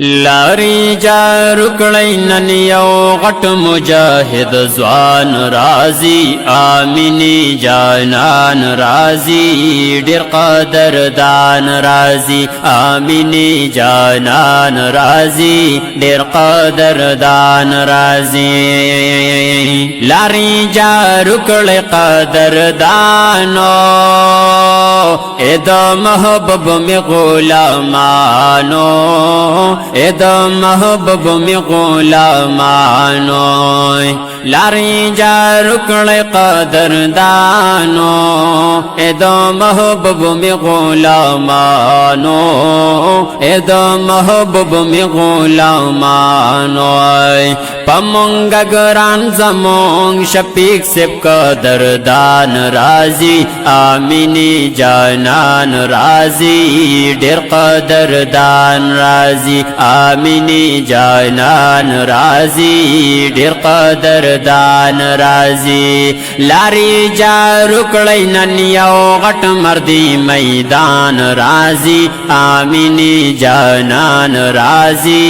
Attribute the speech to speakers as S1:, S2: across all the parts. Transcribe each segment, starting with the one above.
S1: لاری جارو کړی نن یو غټ مجاهد ځوان رازي آمینی جانان رازي ډېر قدردان رازي آمینی جانان رازي ډېر قدردان رازي لاری جارو کړی قدردانو ادا محبوب می غلامانو ادا محبوب می غلامانو لاری جارو کړی قدردانو ادا محبوب می غلامانو ادا محبوب می غلامانو پمونګ ګران زمون شفیق سب قدردان رازي آمینی جانان رازي ډېر قدردان رازي آمینی جانان رازي ډېر قدردان رازي لاری جارو کړی نن یو غټ مردی میدان رازي آمینی جانان رازي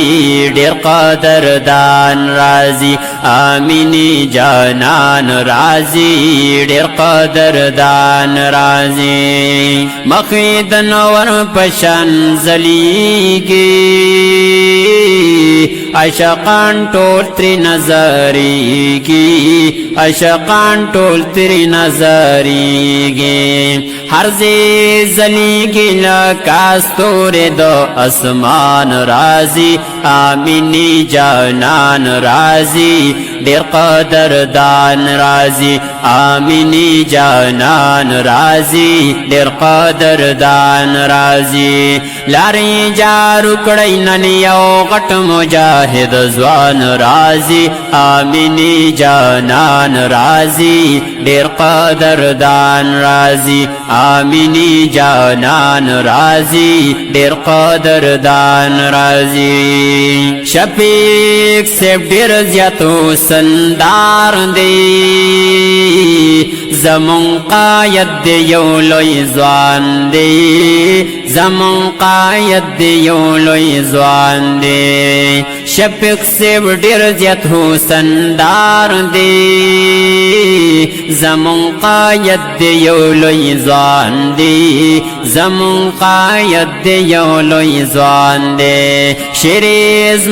S1: ډېر قدردان رازي آمینی جانان رازي ډېر قدردان رازي مخید نور پشان زلیگی عشقان ټول تری نظریگی عشقان ټول تری نظریگی ہر زی زلیگی لکاستور دو اسمان رازی آمینی جانان رازی ډېر قدردان رازي آمینی جانان رازي ډېر قدردان رازي لاری جارو کړی نن یو غټ مجاهد ځوان رازي آمینی جانان رازي ډېر قدردان رازي آمینی جانان رازي ډېر قدردان رازي شفیق سیب ډېر زیاتو سندار دی زمون قاید دی یو لوی ځوان دی زمون قاید دی یو لوی ځوان دی شفیق سیب ډېر زیات حسندار دی زمون قاید دی یو لوی ځوان دی زمون قاید دی یو لوی ځوان دی شریز